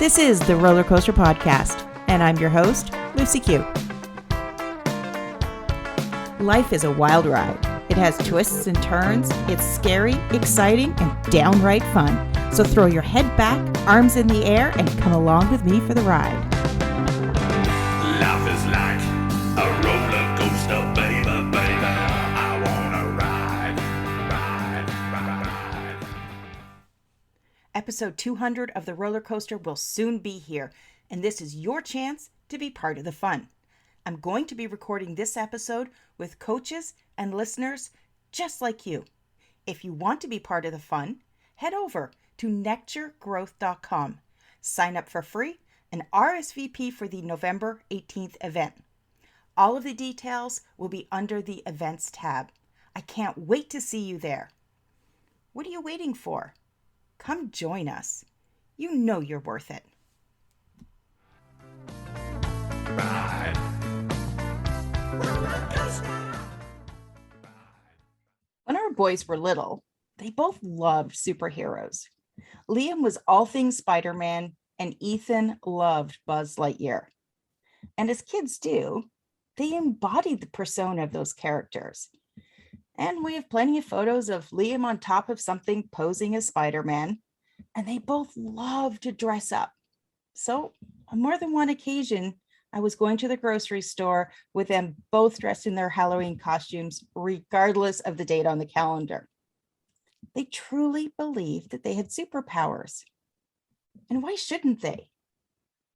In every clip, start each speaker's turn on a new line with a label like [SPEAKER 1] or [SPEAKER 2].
[SPEAKER 1] This is the Roller Coaster Podcast, and I'm your host, Lucy Q. Life is a wild ride. It has twists and turns. It's scary, exciting, and downright fun. So throw your head back, arms in the air, and come along with me for the ride.
[SPEAKER 2] Life is like a roller coaster, baby, baby. I wanna ride.
[SPEAKER 1] Episode 200 of the roller coaster will soon be here, and this is your chance to be part of the fun. I'm going to be recording this episode with coaches and listeners just like you. If you want to be part of the fun, head over to nectargrowth.com. Sign up for free and RSVP for the November 18th event. All of the details will be under the events tab. I can't wait to see you there. What are you waiting for? Come join us. You know you're worth it.
[SPEAKER 2] Ride.
[SPEAKER 1] When our boys were little, they both loved superheroes. Liam was all things Spiderman, and Ethan loved Buzz Lightyear. And as kids do, they embodied the persona of those characters. And we have plenty of photos of Liam on top of something posing as Spider-Man, and they both love to dress up. So on more than one occasion, I was going to the grocery store with them both dressed in their Halloween costumes, regardless of the date on the calendar. They truly believed that they had superpowers. And why shouldn't they?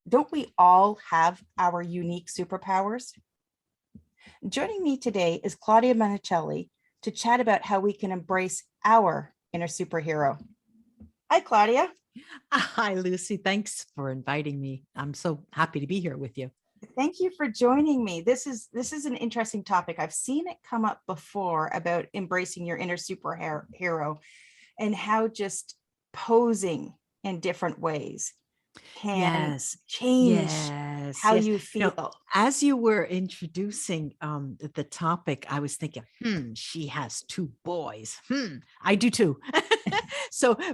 [SPEAKER 1] Don't we all have our unique superpowers? Joining me today is Claudia Monacelli to chat about how we can embrace our inner superhero. Hi, Claudia.
[SPEAKER 3] Hi, Lucy. Thanks for inviting me. I'm so happy to be here with you.
[SPEAKER 1] Thank you for joining me. This is an interesting topic. I've seen it come up before about embracing your inner superhero and how just posing in different ways can change how you feel.
[SPEAKER 3] As you were introducing the topic, I was thinking, she has two boys. I do too.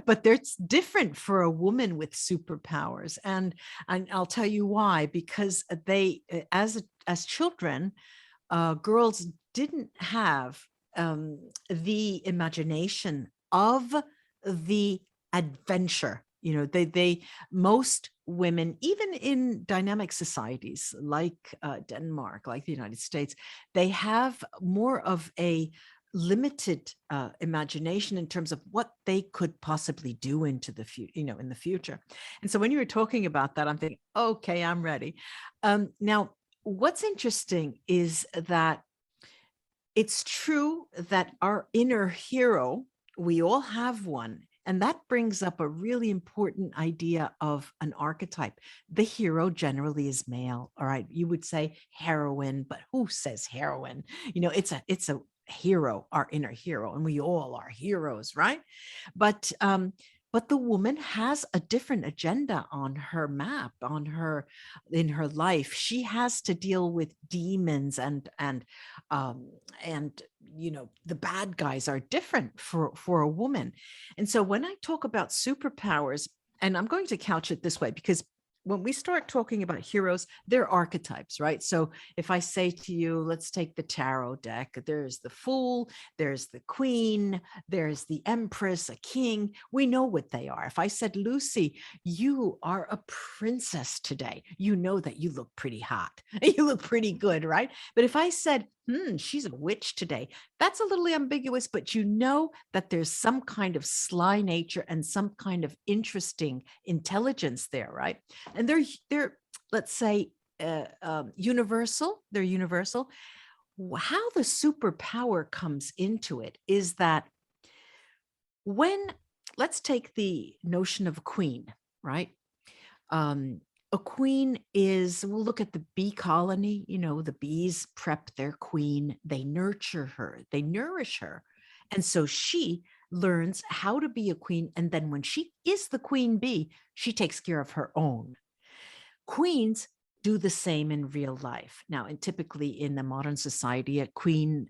[SPEAKER 3] But it's different for a woman with superpowers. And I'll tell you why, because they, as children, girls didn't have the imagination of the adventure. You know, they most women, even in dynamic societies like Denmark, like the United States, they have more of a limited imagination in terms of what they could possibly do into the future, in the future. And so when you were talking about that, I'm thinking, okay, I'm ready. Now, what's interesting is that it's true that our inner hero, we all have one. And that brings up a really important idea of an archetype. The hero generally is male. All right. You would say heroine, but who says heroine? It's a hero, our inner hero, and we all are heroes, right? But the woman has a different agenda on her map, in her life. She has to deal with demons and the bad guys are different for a woman. And so when I talk about superpowers, and I'm going to couch it this way, because when we start talking about heroes, they're archetypes, right? So if I say to you, let's take the tarot deck, there's the fool, there's the queen, there's the empress, a king. We know what they are. If I said, Lucy, you are a princess today, you know that you look pretty hot. You look pretty good, right? But if I said, she's a witch today, that's a little ambiguous, but you know that there's some kind of sly nature and some kind of interesting intelligence there, right? And they're let's say universal. They're universal. How the superpower comes into it is that let's take the notion of a queen, right? A queen we'll look at the bee colony, the bees prep their queen, they nurture her, they nourish her. And so she learns how to be a queen. And then when she is the queen bee, she takes care of her own. Queens do the same in real life. Now, and typically in the modern society, a queen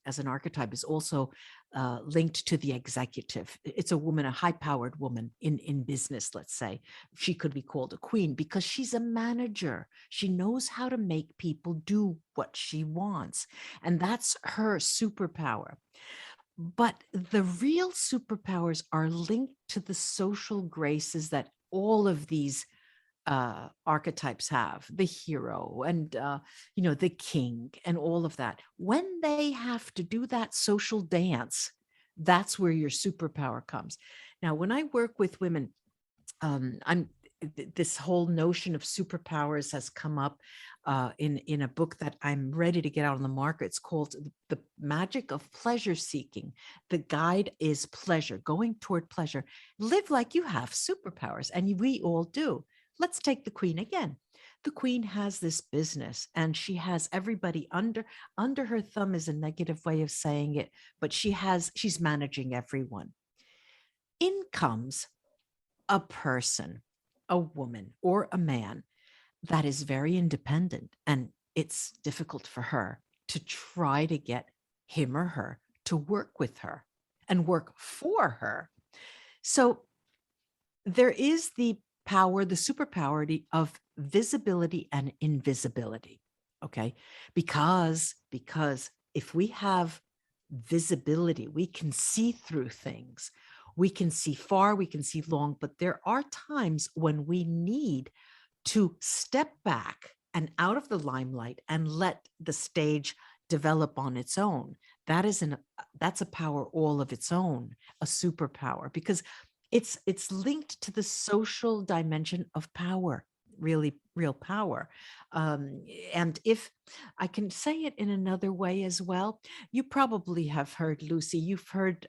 [SPEAKER 3] as an archetype is also linked to the executive. It's a woman, a high-powered woman in business, let's say. She could be called a queen because she's a manager. She knows how to make people do what she wants. And that's her superpower. But the real superpowers are linked to the social graces that all of these archetypes have, the hero and the king and all of that. When they have to do that social dance, that's where your superpower comes. Now, when I work with women, this whole notion of superpowers has come up in a book that I'm ready to get out on the market. It's called The Magic of Pleasure Seeking. The guide is pleasure, going toward pleasure. Live like you have superpowers, and we all do. Let's take the queen again. The queen has this business, and she has everybody under her thumb is a negative way of saying it, but she's managing everyone. In comes a person, a woman or a man that is very independent, and it's difficult for her to try to get him or her to work with her and work for her. So there is the power, the superpower of visibility and invisibility. Okay. Because if we have visibility, we can see through things. We can see far, we can see long, but there are times when we need to step back and out of the limelight and let the stage develop on its own. That's a power all of its own, a superpower, because it's linked to the social dimension of power, really real power. And if I can say it in another way as well, you probably have heard, Lucy, you've heard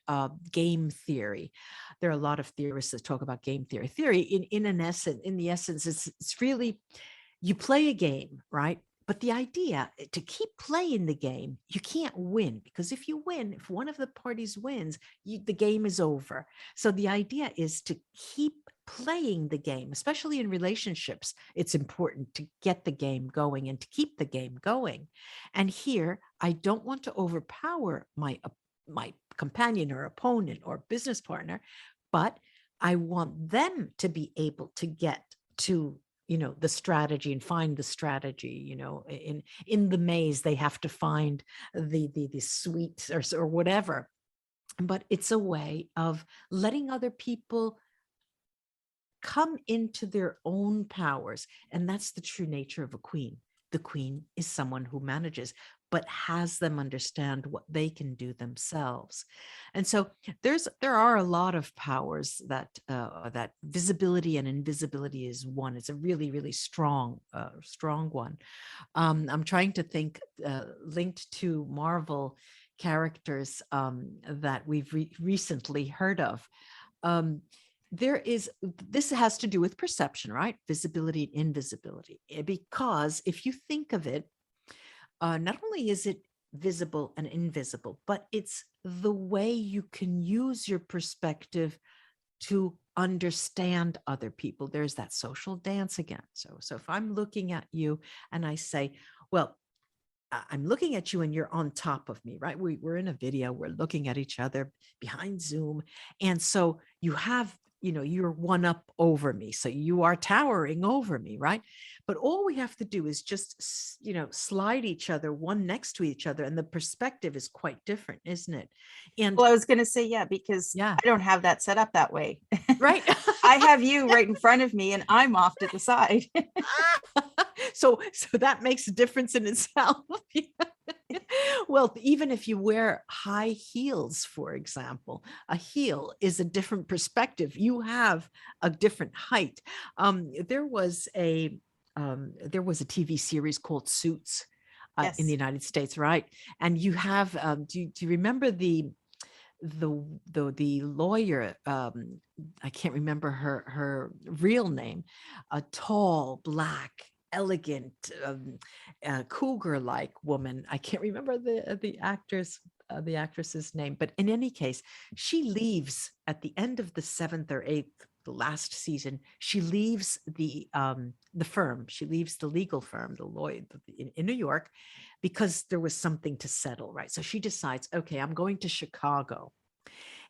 [SPEAKER 3] game theory. There are a lot of theorists that talk about game theory. In the essence, it's really, you play a game, right? But the idea to keep playing the game, you can't win, because if you win, if one of the parties wins, the game is over. So the idea is to keep playing the game, especially in relationships. It's important to get the game going and to keep the game going. And here, I don't want to overpower my companion or opponent or business partner, but I want them to be able to get to the strategy and find the strategy. In the maze, they have to find the sweet or whatever. But it's a way of letting other people come into their own powers. And that's the true nature of a queen. The queen is someone who manages, but has them understand what they can do themselves. And so there are a lot of powers that visibility and invisibility is one. It's a really, really strong one. I'm trying to think linked to Marvel characters that we've recently heard of. This has to do with perception, right? Visibility and invisibility. Because if you think of it, not only is it visible and invisible, but it's the way you can use your perspective to understand other people. There's that social dance again. So if I'm looking at you and I say, well, I'm looking at you and you're on top of me, right? We're in a video, we're looking at each other behind Zoom. And so you have, you're one up over me. So you are towering over me, right? But all we have to do is just, slide each other one next to each other. And the perspective is quite different, isn't it? And
[SPEAKER 1] well, I was going to say, because I don't have that set up that way.
[SPEAKER 3] Right.
[SPEAKER 1] I have you right in front of me and I'm off to the side.
[SPEAKER 3] So that makes a difference in itself. Well, even if you wear high heels, for example, a heel is a different perspective. You have a different height. There was a TV series called Suits in the United States, right? And you have do you remember the lawyer, I can't remember her real name, a tall, black, elegant, cougar-like woman. I can't remember the actress. the actress's name, but in any case, she leaves at the end of the 7th or 8th, the last season. She leaves the firm. She leaves the legal firm, the lawyer in New York, because there was something to settle, right? So she decides, okay, I'm going to Chicago,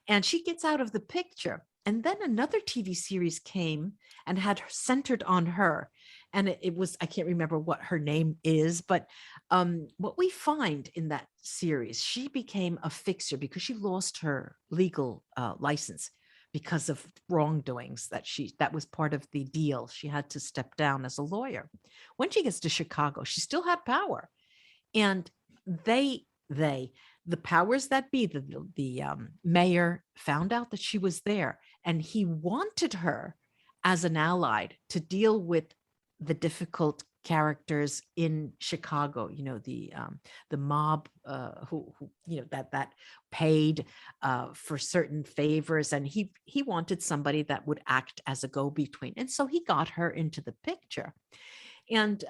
[SPEAKER 3] and she gets out of the picture. And then another TV series came and had centered on her. And it was, I can't remember what her name is, but what we find in that series, she became a fixer because she lost her legal license because of wrongdoings that was part of the deal. She had to step down as a lawyer. When she gets to Chicago, she still had power. And the powers that be, the mayor found out that she was there, and he wanted her as an ally to deal with the difficult characters in Chicago. You know, the mob who that paid for certain favors, and he wanted somebody that would act as a go-between, and so he got her into the picture. And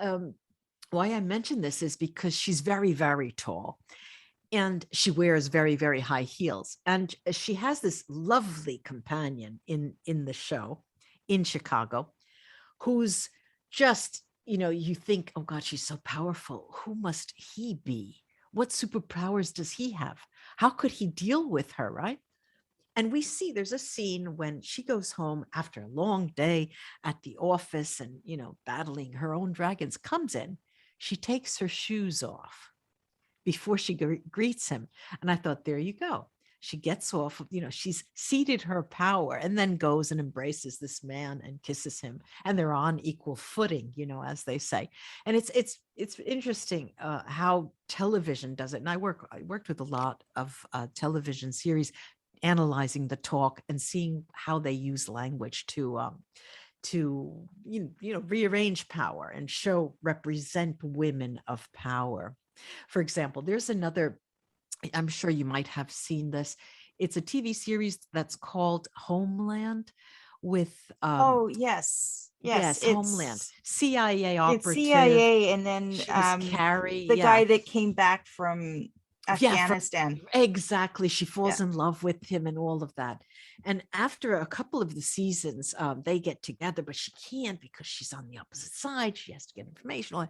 [SPEAKER 3] why I mention this is because she's very, very tall. And she wears very, very high heels. And she has this lovely companion in the show in Chicago, who's just, you think, oh God, she's so powerful. Who must he be? What superpowers does he have? How could he deal with her, right? And we see there's a scene when she goes home after a long day at the office and, battling her own dragons, comes in, she takes her shoes off before she greets him. And I thought, there you go. She gets off, she's ceded her power, and then goes and embraces this man and kisses him. And they're on equal footing, as they say. And it's interesting how television does it. And I worked with a lot of television series, analyzing the talk and seeing how they use language to rearrange power and represent women of power. For example, there's another, I'm sure you might have seen this. It's a TV series that's called Homeland with
[SPEAKER 1] yes,
[SPEAKER 3] it's Homeland, CIA
[SPEAKER 1] it's
[SPEAKER 3] operative.
[SPEAKER 1] CIA, and then
[SPEAKER 3] Carrie,
[SPEAKER 1] the guy that came back from Afghanistan.
[SPEAKER 3] Exactly. She falls in love with him and all of that. And after a couple of the seasons, they get together, but she can't because she's on the opposite side. She has to get information.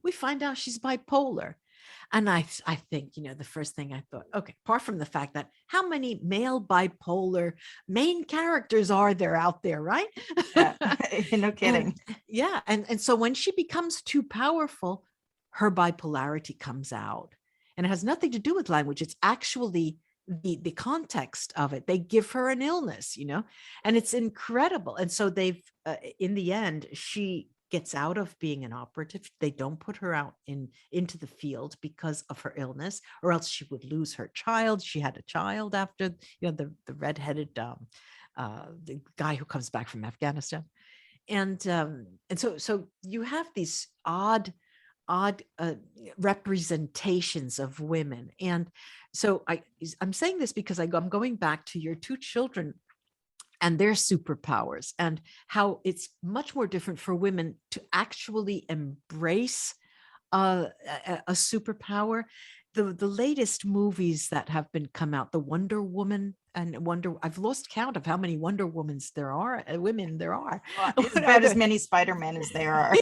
[SPEAKER 3] We find out she's bipolar. And I think, the first thing I thought, okay, apart from the fact that how many male bipolar main characters are there out there, right?
[SPEAKER 1] Yeah. No kidding.
[SPEAKER 3] And so when she becomes too powerful, her bipolarity comes out. And it has nothing to do with language. It's actually the context of it. They give her an illness, and it's incredible. And so they've, in the end, she gets out of being an operative. They don't put her out into the field because of her illness, or else she would lose her child. She had a child after, the redheaded, the guy who comes back from Afghanistan. And so you have these odd representations of women. And so I'm saying this because I'm going back to your two children and their superpowers, and how it's much more different for women to actually embrace a superpower. The latest movies that have been come out, the Wonder Woman and I've lost count of how many Wonder Womans there are, women there are.
[SPEAKER 1] It's about as many Spider-Men as there are.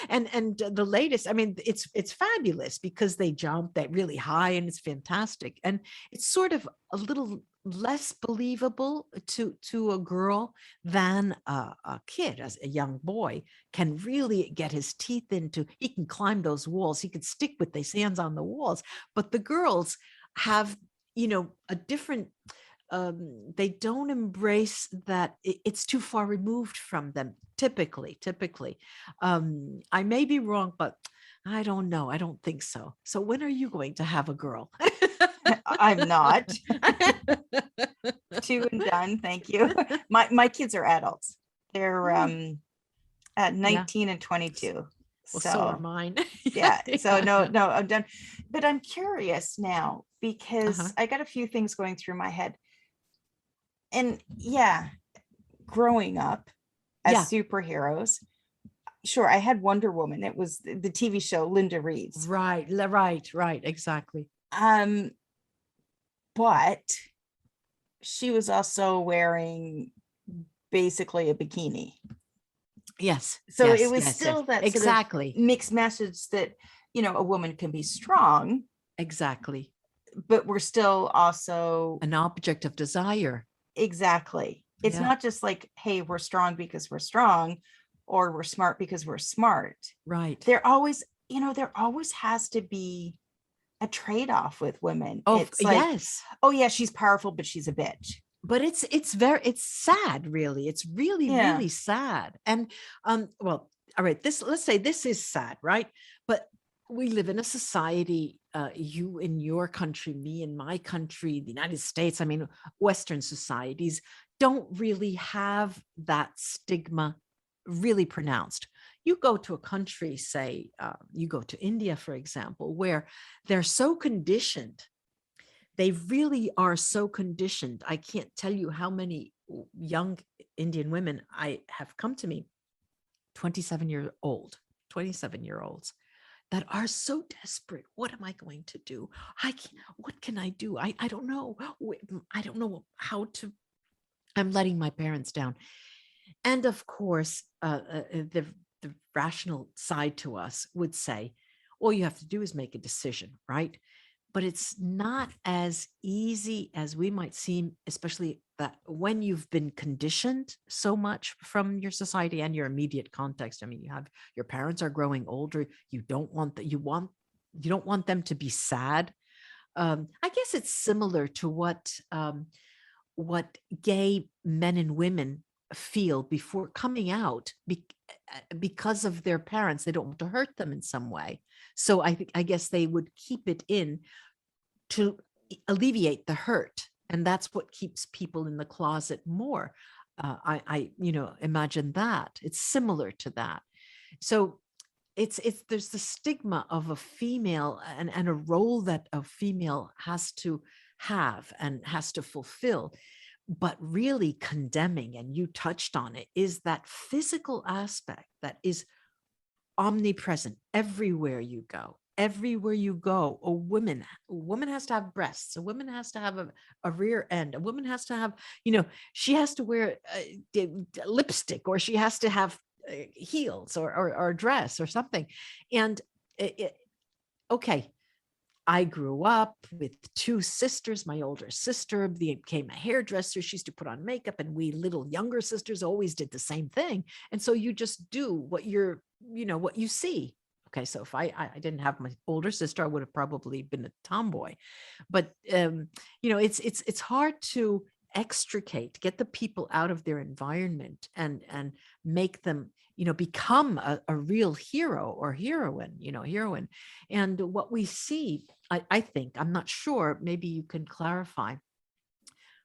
[SPEAKER 3] And the latest, I mean, it's fabulous because they jump that really high, and it's fantastic. And it's sort of a little less believable to a girl than a kid. As a young boy can really get his teeth into, he can climb those walls, he could stick with his hands on the walls. But the girls have, a different, they don't embrace that. It's too far removed from them. Typically, I may be wrong, but I don't know. I don't think so. So when are you going to have a girl?
[SPEAKER 1] I'm not. 2 and done. Thank you. My kids are adults. They're at 19 and 22.
[SPEAKER 3] Well,
[SPEAKER 1] so
[SPEAKER 3] are mine.
[SPEAKER 1] Yeah. So no, I'm done. But I'm curious now because I got a few things going through my head. And growing up as superheroes, sure, I had Wonder Woman. It was the TV show Linda Reed's.
[SPEAKER 3] Right, exactly.
[SPEAKER 1] but she was also wearing basically a bikini.
[SPEAKER 3] Yes.
[SPEAKER 1] So
[SPEAKER 3] yes,
[SPEAKER 1] it was
[SPEAKER 3] yes,
[SPEAKER 1] still
[SPEAKER 3] yes.
[SPEAKER 1] that sort of
[SPEAKER 3] Exactly.
[SPEAKER 1] mixed message that, a woman can be strong,
[SPEAKER 3] Exactly.
[SPEAKER 1] but we're still also
[SPEAKER 3] An object of desire.
[SPEAKER 1] exactly. It's
[SPEAKER 3] Yeah.
[SPEAKER 1] not just like, hey, we're strong because we're strong, or we're smart because we're smart.
[SPEAKER 3] Right.
[SPEAKER 1] There always has to be a trade-off with women.
[SPEAKER 3] Oh,
[SPEAKER 1] It's like,
[SPEAKER 3] yes.
[SPEAKER 1] oh yeah, she's powerful, but she's a bitch.
[SPEAKER 3] But it's sad, really. It's really,
[SPEAKER 1] Yeah.
[SPEAKER 3] really sad. And well, all right, let's say this is sad, right? But we live in a society, you in your country, me in my country, the United States, I mean, Western societies don't really have that stigma really pronounced. You go to a country, say, you go to India, for example, where they're so conditioned. They really are so conditioned. I can't tell you how many young Indian women I have come to me, 27-year-olds that are so desperate. What am I going to do? What can I do? I don't know. I don't know how to. I'm letting my parents down. And of course, the rational side to us would say, all you have to do is make a decision, right? But it's not as easy as we might seem, especially that when you've been conditioned so much from your society and your immediate context. I mean, your parents are growing older. You don't want that. You don't want them to be sad. I guess it's similar to what gay men and women feel before coming out because of their parents. They don't want to hurt them in some way. So I guess they would keep it in to alleviate the hurt. And that's what keeps people in the closet more. I imagine that it's similar to that. So it's there's the stigma of a female and a role that a female has to have and has to fulfill. But really condemning, and you touched on it, is that physical aspect that is omnipresent everywhere you go. Everywhere you go, a woman has to have breasts. A woman has to have a rear end. A woman has to have, she has to wear lipstick, or she has to have heels or a dress or something. And okay, I grew up with two sisters. My older sister became a hairdresser. She used to put on makeup, and we little younger sisters always did the same thing. And so you just do what what you see. Okay, so if I didn't have my older sister, I would have probably been a tomboy. But it's hard to get the people out of their environment and make them become a real hero or heroine. And what we see, I think, I'm not sure, maybe you can clarify,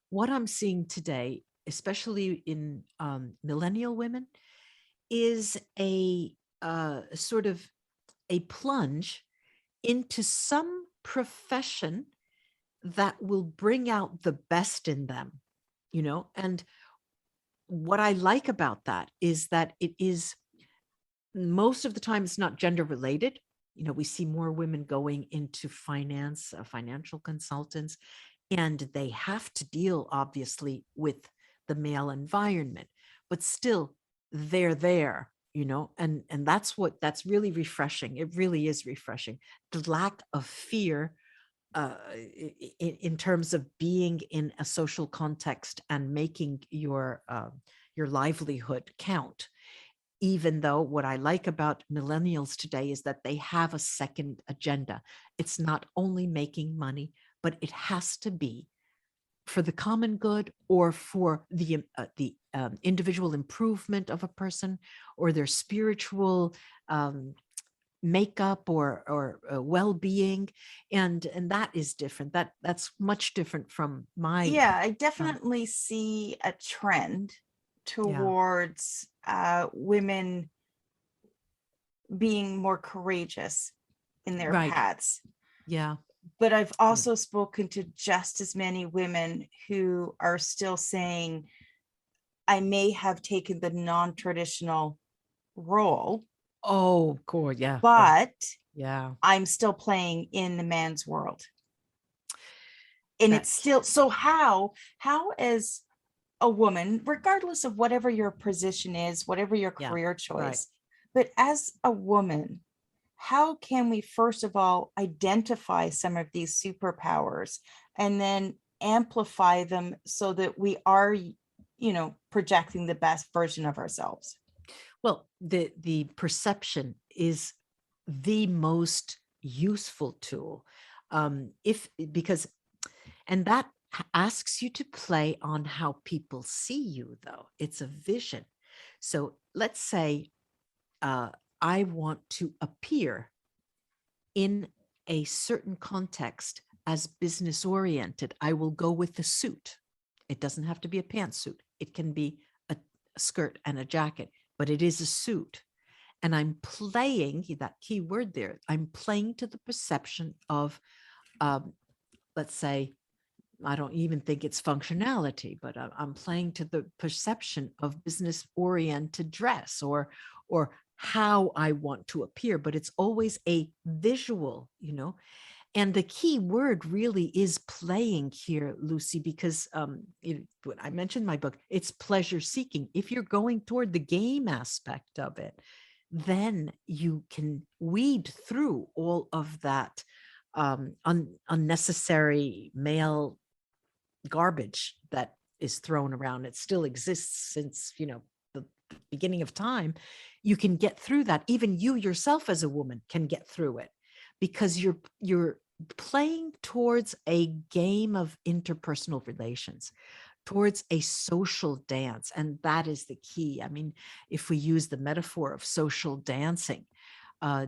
[SPEAKER 3] what I'm seeing today, especially in millennial women, is a sort of a plunge into some profession that will bring out the best in them, and what I like about that is that it is, most of the time, it's not gender related. We see more women going into finance, financial consultants, and they have to deal obviously with the male environment, but still they're there, and that's really refreshing. It really is refreshing. The lack of fear in terms of being in a social context and making your livelihood count. Even though what I like about millennials today is that they have a second agenda. It's not only making money, but it has to be for the common good, or for the individual improvement of a person, or their spiritual makeup or well-being, and that is different. That's much different from my
[SPEAKER 1] I definitely see a trend towards women being more courageous in their
[SPEAKER 3] right.
[SPEAKER 1] paths.
[SPEAKER 3] Yeah.
[SPEAKER 1] But I've also spoken to just as many women who are still saying, I may have taken the non-traditional role.
[SPEAKER 3] Oh, cool. Yeah.
[SPEAKER 1] But
[SPEAKER 3] yeah.
[SPEAKER 1] I'm still playing in the man's world. And
[SPEAKER 3] That
[SPEAKER 1] it's still, so how as a woman, regardless of whatever your position is, whatever your
[SPEAKER 3] Yeah,
[SPEAKER 1] career
[SPEAKER 3] right.
[SPEAKER 1] choice, but as a woman, how can we first of all identify some of these superpowers and then amplify them so that we are, projecting the best version of ourselves?
[SPEAKER 3] Well, the perception is the most useful tool. If because and that asks you to play on how people see you, though. It's a vision. So let's say I want to appear in a certain context as business oriented. I will go with a suit. It doesn't have to be a pantsuit. It can be a skirt and a jacket, but it is a suit. And I'm playing that key word there. I'm playing to the perception of, let's say, I don't even think it's functionality, but I'm playing to the perception of business oriented dress or how I want to appear, but it's always a visual, and the key word really is playing here, Lucy, because when I mentioned my book, it's pleasure seeking. If you're going toward the game aspect of it, then you can weed through all of that unnecessary male garbage that is thrown around. It still exists since, the beginning of time. You can get through that. Even you yourself as a woman can get through it because you're playing towards a game of interpersonal relations, towards a social dance. And that is the key. I mean, if we use the metaphor of social dancing,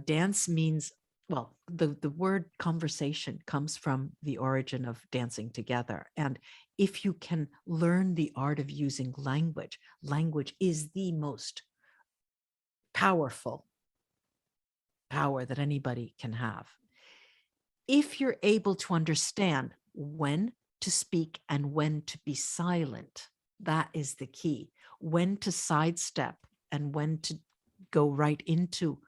[SPEAKER 3] dance means, well, the word conversation comes from the origin of dancing together. And if you can learn the art of using language, language is the most powerful power that anybody can have. If you're able to understand when to speak and when to be silent, that is the key. When to sidestep and when to go right into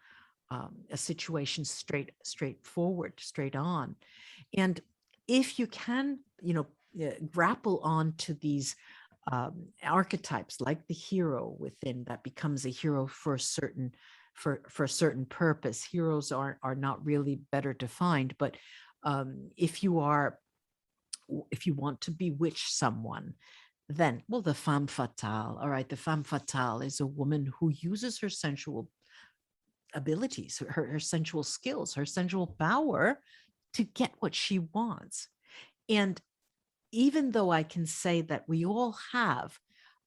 [SPEAKER 3] a situation straightforward, straight on. And if you can, grapple on to these archetypes, like the hero within that becomes a hero for a certain for a certain purpose. Heroes are not really better defined, but if you want to bewitch someone, then, well, the femme fatale. All right, the femme fatale is a woman who uses her sensual abilities, her sensual skills, her sensual power to get what she wants. And even though I can say that we all have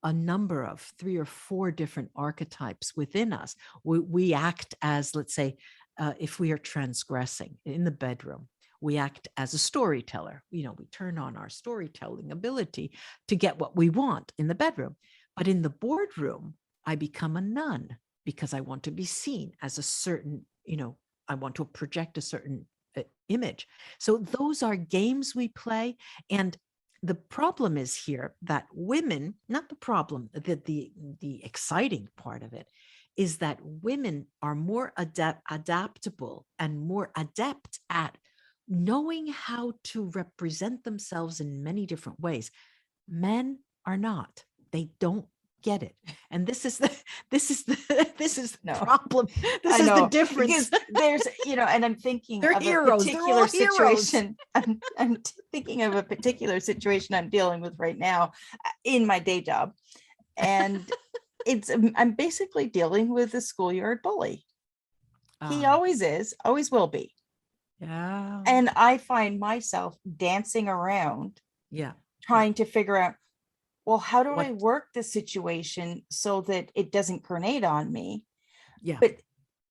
[SPEAKER 3] a number of 3 or 4 different archetypes within us, we act as, let's say, if we are transgressing in the bedroom, we act as a storyteller. We turn on our storytelling ability to get what we want in the bedroom. But in the boardroom, I become a nun because I want to be seen as a certain, I want to project a certain image. So those are games we play. And the problem is here that women, not the problem, the exciting part of it is that women are more adaptable and more adept at knowing how to represent themselves in many different ways. Men are not. They don't get it. And this is the
[SPEAKER 1] No.
[SPEAKER 3] problem. This
[SPEAKER 1] I
[SPEAKER 3] is the
[SPEAKER 1] know,
[SPEAKER 3] difference.
[SPEAKER 1] because there's, and I'm thinking
[SPEAKER 3] They're
[SPEAKER 1] of
[SPEAKER 3] heroes.
[SPEAKER 1] a
[SPEAKER 3] They're
[SPEAKER 1] particular
[SPEAKER 3] all heroes.
[SPEAKER 1] situation. I'm thinking of a particular situation I'm dealing with right now in my day job. And I'm basically dealing with a schoolyard bully. He always is, always will be.
[SPEAKER 3] Yeah.
[SPEAKER 1] And I find myself dancing around,
[SPEAKER 3] Yeah.
[SPEAKER 1] trying to figure out, well, how do I
[SPEAKER 3] What-
[SPEAKER 1] work the situation so that it doesn't grenade on me?
[SPEAKER 3] Yeah.
[SPEAKER 1] But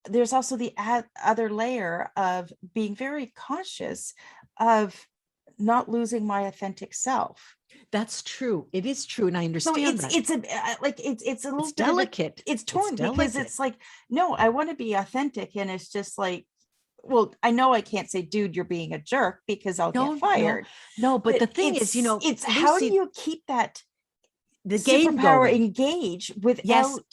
[SPEAKER 1] there's also the other layer of being very cautious of not losing my authentic self.
[SPEAKER 3] That's true. It is true. And I
[SPEAKER 1] So
[SPEAKER 3] understand that.
[SPEAKER 1] it's a like it's a little
[SPEAKER 3] It's
[SPEAKER 1] bit of
[SPEAKER 3] delicate.
[SPEAKER 1] it's torn because
[SPEAKER 3] delicate.
[SPEAKER 1] it's like, no, I want to be authentic, and it's just like, well, I know I can't say, dude, you're being a jerk, because I'll
[SPEAKER 3] No,
[SPEAKER 1] get fired.
[SPEAKER 3] No, but the thing is,
[SPEAKER 1] it's how do
[SPEAKER 3] Lucy,
[SPEAKER 1] you keep that
[SPEAKER 3] the game
[SPEAKER 1] superpower
[SPEAKER 3] going.
[SPEAKER 1] engaged without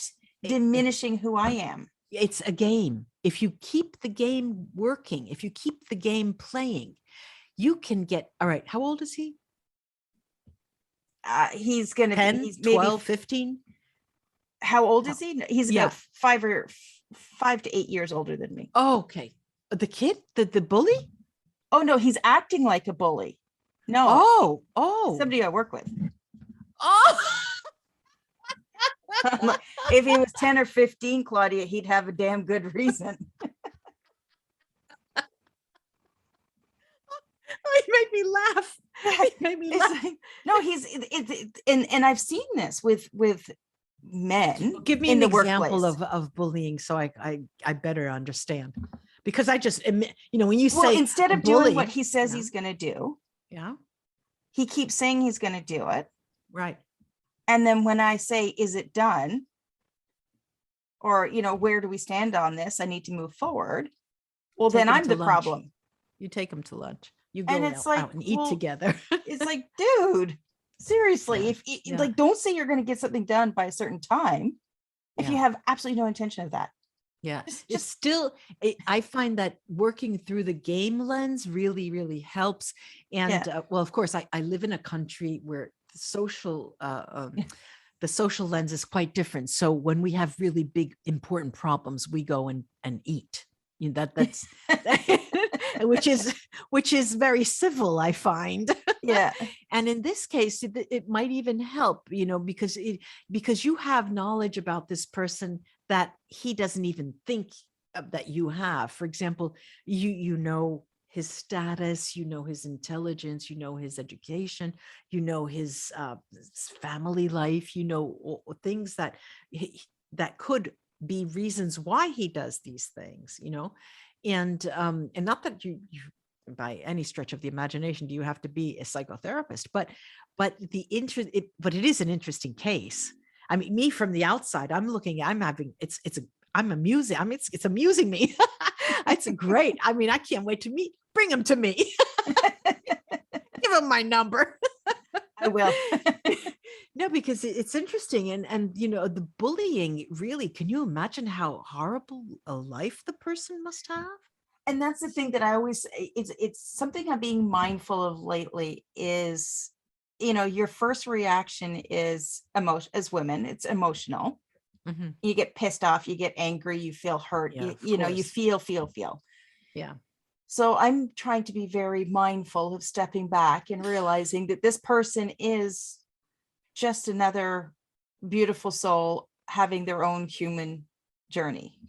[SPEAKER 3] Yes.
[SPEAKER 1] diminishing who I am?
[SPEAKER 3] It's a game. If you keep the game working, if you keep the game playing, you can get, all right, how old is he?
[SPEAKER 1] He's gonna
[SPEAKER 3] 10,
[SPEAKER 1] be, he's maybe
[SPEAKER 3] 12, 15?
[SPEAKER 1] how old
[SPEAKER 3] How-
[SPEAKER 1] is he? He's
[SPEAKER 3] Yeah.
[SPEAKER 1] about 5 to 8 years older than me.
[SPEAKER 3] Oh, okay. The kid, the bully?
[SPEAKER 1] Oh no, he's acting like a bully. No,
[SPEAKER 3] Oh.
[SPEAKER 1] somebody I work with.
[SPEAKER 3] Oh.
[SPEAKER 1] If he was 10 or 15, Claudia, he'd have a damn good reason.
[SPEAKER 3] It made me laugh. It made me
[SPEAKER 1] It's
[SPEAKER 3] laugh.
[SPEAKER 1] like, no, and I've seen this with men.
[SPEAKER 3] Give me
[SPEAKER 1] in
[SPEAKER 3] an
[SPEAKER 1] the
[SPEAKER 3] example
[SPEAKER 1] workplace.
[SPEAKER 3] of bullying so I better understand. Because I just, when you
[SPEAKER 1] Well,
[SPEAKER 3] say
[SPEAKER 1] instead
[SPEAKER 3] a
[SPEAKER 1] of doing
[SPEAKER 3] bully,
[SPEAKER 1] what he says
[SPEAKER 3] yeah.
[SPEAKER 1] he's going to do,
[SPEAKER 3] yeah,
[SPEAKER 1] he keeps saying he's going to do it.
[SPEAKER 3] right.
[SPEAKER 1] And then when I say, is it done? Or, where do we stand on this? I need to move forward. Well,
[SPEAKER 3] Take
[SPEAKER 1] then
[SPEAKER 3] him
[SPEAKER 1] I'm
[SPEAKER 3] to
[SPEAKER 1] the
[SPEAKER 3] lunch.
[SPEAKER 1] problem.
[SPEAKER 3] You take them to lunch. You
[SPEAKER 1] And
[SPEAKER 3] go
[SPEAKER 1] it's like,
[SPEAKER 3] out and eat
[SPEAKER 1] well,
[SPEAKER 3] together.
[SPEAKER 1] It's like, dude, seriously,
[SPEAKER 3] Yeah,
[SPEAKER 1] if
[SPEAKER 3] yeah.
[SPEAKER 1] like, don't say you're going to get something done by a certain time if you
[SPEAKER 3] Yeah.
[SPEAKER 1] have absolutely no intention of that.
[SPEAKER 3] Yeah,
[SPEAKER 1] Just-
[SPEAKER 3] it's still, I find that working through the game lens really, really helps. And well, of course, I live in a country where the social lens is quite different. So when we have really big, important problems, we go and eat. That's which is very civil, I find.
[SPEAKER 1] Yeah.
[SPEAKER 3] And in this case, it might even help, because you have knowledge about this person that he doesn't even think that you have. For example, you know his status, his intelligence, his education, his family life, things that that could be reasons why he does these things, and not that you by any stretch of the imagination do you have to be a psychotherapist, but it is an interesting case. I mean, me from the outside, I'm amusing. It's amusing me. It's great. I mean, I can't wait to bring him to me. Give him my number.
[SPEAKER 1] I will.
[SPEAKER 3] No, because it's interesting. And the bullying, really, can you imagine how horrible a life the person must have?
[SPEAKER 1] And that's the thing that I always, it's something I'm being mindful of lately is, your first reaction is emotion. As women, it's emotional.
[SPEAKER 3] Mm-hmm.
[SPEAKER 1] You get pissed off, you get angry, you feel hurt,
[SPEAKER 3] Yeah,
[SPEAKER 1] you feel.
[SPEAKER 3] Yeah.
[SPEAKER 1] So I'm trying to be very mindful of stepping back and realizing that this person is just another beautiful soul having their own human journey.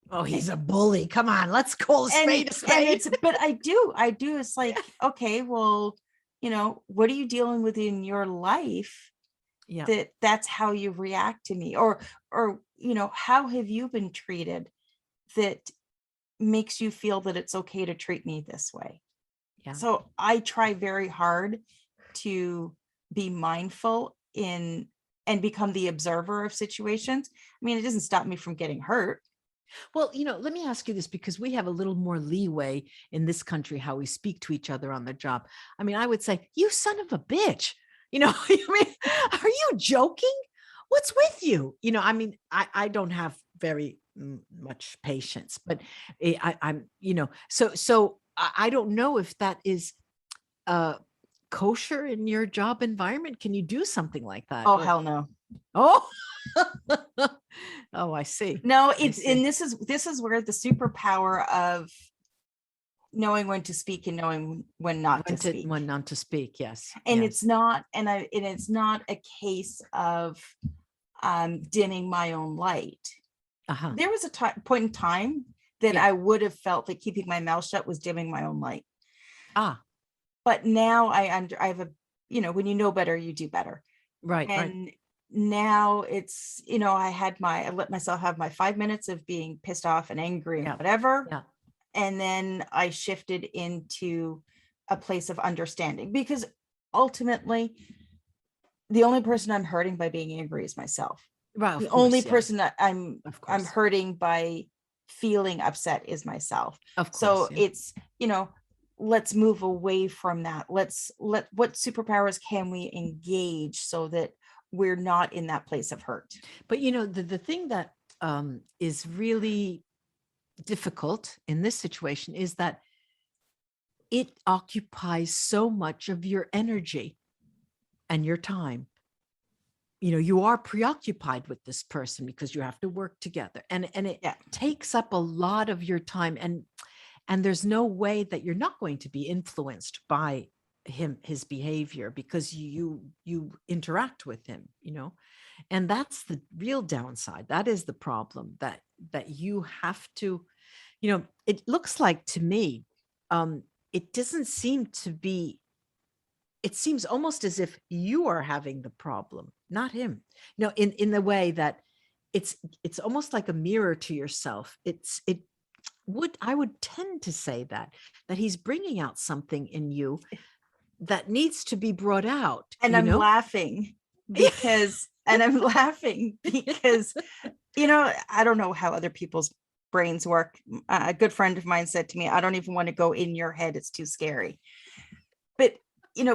[SPEAKER 3] Oh, he's a bully. Come on, let's call a spade a spade.
[SPEAKER 1] But I do. It's like, okay, well, what are you dealing with in your life?
[SPEAKER 3] Yeah.
[SPEAKER 1] That's how you react to me, or how have you been treated that makes you feel that it's okay to treat me this way?
[SPEAKER 3] Yeah.
[SPEAKER 1] So I try very hard to be mindful and become the observer of situations. I mean, it doesn't stop me from getting hurt.
[SPEAKER 3] Well, let me ask you this, because we have a little more leeway in this country how we speak to each other on the job. I mean, I would say, you son of a bitch. I mean, are you joking? What's with you? I mean, I don't have very much patience, but I'm, so I don't know if that is kosher in your job environment. Can you do something like that?
[SPEAKER 1] Oh, hell no.
[SPEAKER 3] Oh, oh, I see.
[SPEAKER 1] No, and this is where the superpower of knowing when to speak and knowing when not to speak.
[SPEAKER 3] When not to speak, yes.
[SPEAKER 1] And
[SPEAKER 3] yes.
[SPEAKER 1] it's not, it's not a case of dimming my own light.
[SPEAKER 3] Uh-huh.
[SPEAKER 1] There was a point in time that
[SPEAKER 3] Yeah.
[SPEAKER 1] I would have felt that keeping my mouth shut was dimming my own light.
[SPEAKER 3] Ah,
[SPEAKER 1] But now I have a, when you know better, you do better.
[SPEAKER 3] right.
[SPEAKER 1] And
[SPEAKER 3] right.
[SPEAKER 1] now it's, I let myself have my 5 minutes of being pissed off and angry and whatever.
[SPEAKER 3] Yeah.
[SPEAKER 1] And then I shifted into a place of understanding, because ultimately the only person I'm hurting by being angry is myself.
[SPEAKER 3] Right,
[SPEAKER 1] the only person that I'm
[SPEAKER 3] course.
[SPEAKER 1] hurting by feeling upset is myself.
[SPEAKER 3] Of course.
[SPEAKER 1] So
[SPEAKER 3] yeah.
[SPEAKER 1] it's, let's move away from that. What superpowers can we engage so that we're not in that place of hurt?
[SPEAKER 3] But the thing that is really difficult in this situation is that it occupies so much of your energy. and your time, you are preoccupied with this person because you have to work together, and it takes up a lot of your time, and there's no way that you're not going to be influenced by his behavior, because you interact with him, and that's the real downside. That is the problem, that you have to, it looks like to me, it doesn't seem to be, it seems almost as if you are having the problem, not him. In the way that it's almost like a mirror to yourself. I would tend to say that he's bringing out something in you that needs to be brought out.
[SPEAKER 1] And I'm laughing because I don't know how other people's brains work. A good friend of mine said to me, I don't even want to go in your head. It's too scary. But,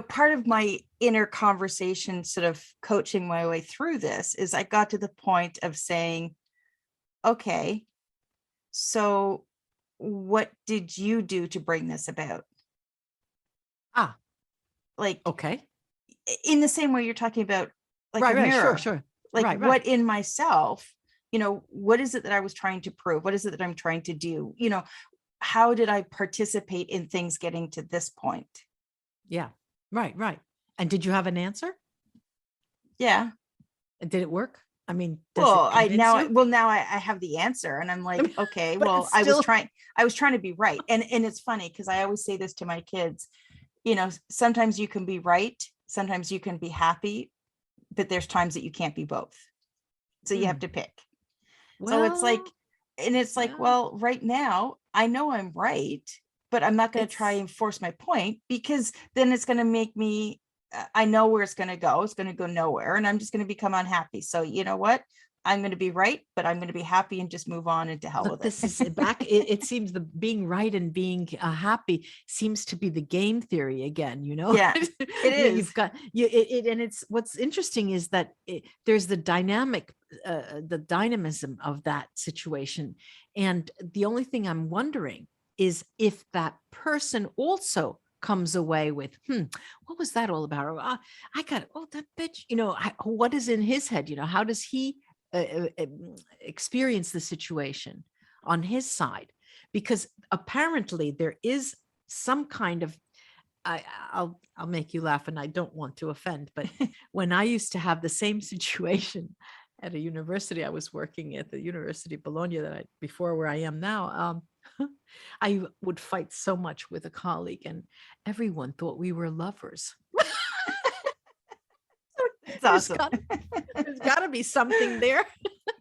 [SPEAKER 1] part of my inner conversation, sort of coaching my way through this, is I got to the point of saying, okay, so what did you do to bring this about? Like,
[SPEAKER 3] okay.
[SPEAKER 1] In the same way you're talking about, like,
[SPEAKER 3] right,
[SPEAKER 1] a mirror.
[SPEAKER 3] Sure.
[SPEAKER 1] Like,
[SPEAKER 3] right.
[SPEAKER 1] What in myself, what is it that I was trying to prove? What is it that I'm trying to do? How did I participate in things getting to this point?
[SPEAKER 3] Yeah. Right. And did you have an answer?
[SPEAKER 1] Yeah.
[SPEAKER 3] Did it work? I mean,
[SPEAKER 1] now I have the answer, and I'm like, okay, well, I was trying to be right. And it's funny because I always say this to my kids, sometimes you can be right, sometimes you can be happy, but there's times that you can't be both. So you have to pick. So it's like, well, right now I know I'm right, but I'm not going to try and force my point, because then it's going to make me, I know where it's going to go. It's going to go nowhere, and I'm just going to become unhappy. So you know what? I'm going to be right, but I'm going to be happy and just move on, and to hell with it.
[SPEAKER 3] This is back. It seems the being right and being happy seems to be the game theory again.
[SPEAKER 1] Yeah, it is.
[SPEAKER 3] You've got and it's what's interesting is that there's the the dynamism of that situation, and the only thing I'm wondering is if that person also comes away with, what was that all about? Or, I got, that bitch. What is in his head? How does he experience the situation on his side? Because apparently there is some kind of, I'll make you laugh, and I don't want to offend, but when I used to have the same situation at a university I was working at, the University of Bologna, before where I am now, I would fight so much with a colleague, and everyone thought we were lovers.
[SPEAKER 1] That's awesome.
[SPEAKER 3] There's got to be something there.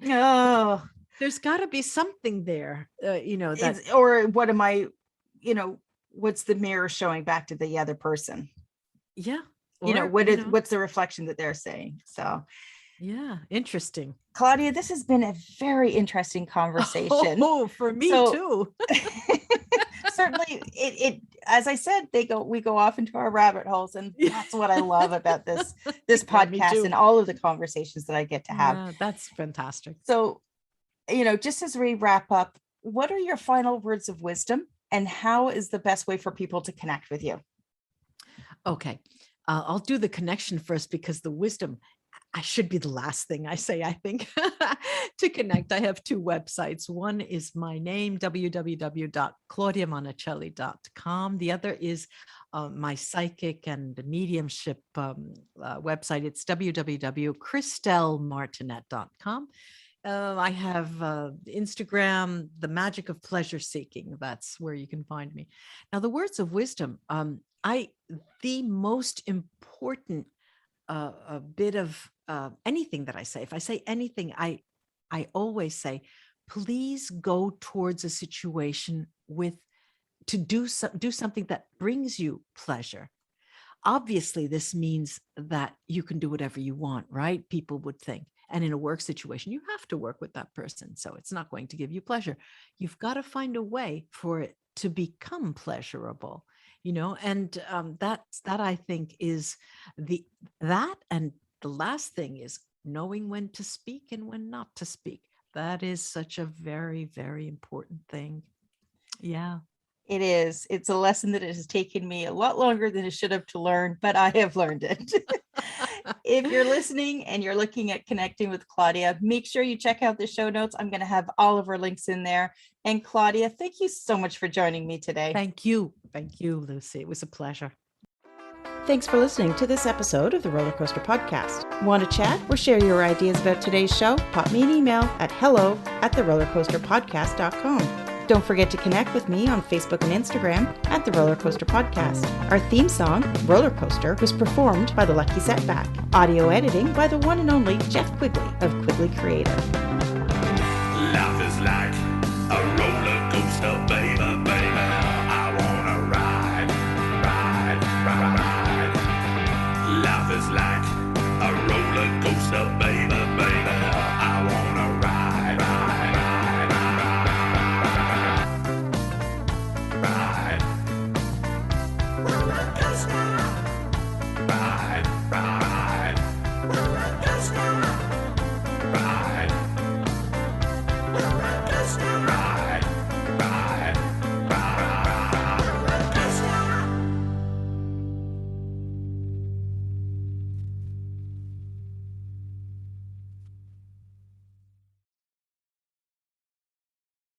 [SPEAKER 1] Oh,
[SPEAKER 3] there's got to be something there, that,
[SPEAKER 1] or what am I, what's the mirror showing back to the other person?
[SPEAKER 3] Yeah.
[SPEAKER 1] What's the reflection that they're saying? So
[SPEAKER 3] yeah, interesting.
[SPEAKER 1] Claudia, this has been a very interesting conversation.
[SPEAKER 3] Oh, for me too.
[SPEAKER 1] Certainly, it as I said, we go off into our rabbit holes, and that's what I love about this podcast and all of the conversations that I get to have.
[SPEAKER 3] Yeah, that's fantastic.
[SPEAKER 1] So, just as we wrap up, what are your final words of wisdom, and how is the best way for people to connect with you?
[SPEAKER 3] Okay, I'll do the connection first, because the wisdom, I should be the last thing I say, I think. To connect, I have two websites. One is my name, www.claudiamonacelli.com. The other is my psychic and mediumship website. It's www.christelmartinet.com. I have Instagram, The Magic of Pleasure Seeking. That's where you can find me. Now, the words of wisdom, the most important a bit of anything that I say. If I say anything, I always say, please go towards a situation to do something that brings you pleasure. Obviously, this means that you can do whatever you want, right? People would think. And in a work situation, you have to work with that person. So it's not going to give you pleasure. You've got to find a way for it to become pleasurable. And that I think is that. And the last thing is knowing when to speak and when not to speak. That is such a very, very important thing. Yeah.
[SPEAKER 1] It is. It's a lesson that it has taken me a lot longer than it should have to learn, but I have learned it. If you're listening and you're looking at connecting with Claudia, make sure you check out the show notes. I'm going to have all of her links in there. And Claudia, thank you so much for joining me today.
[SPEAKER 3] Thank you. Thank you, Lucy. It was a pleasure.
[SPEAKER 1] Thanks for listening to this episode of the Roller Coaster Podcast. Want to chat or share your ideas about today's show? Pop me an email at hello@therollercoasterpodcast.com. Don't forget to connect with me on Facebook and Instagram at The Roller Coaster Podcast. Our theme song, Roller Coaster, was performed by The Lucky Setback. Audio editing by the one and only Jeff Quigley of Quigley Creator.
[SPEAKER 2] Life is like a roller coaster, baby.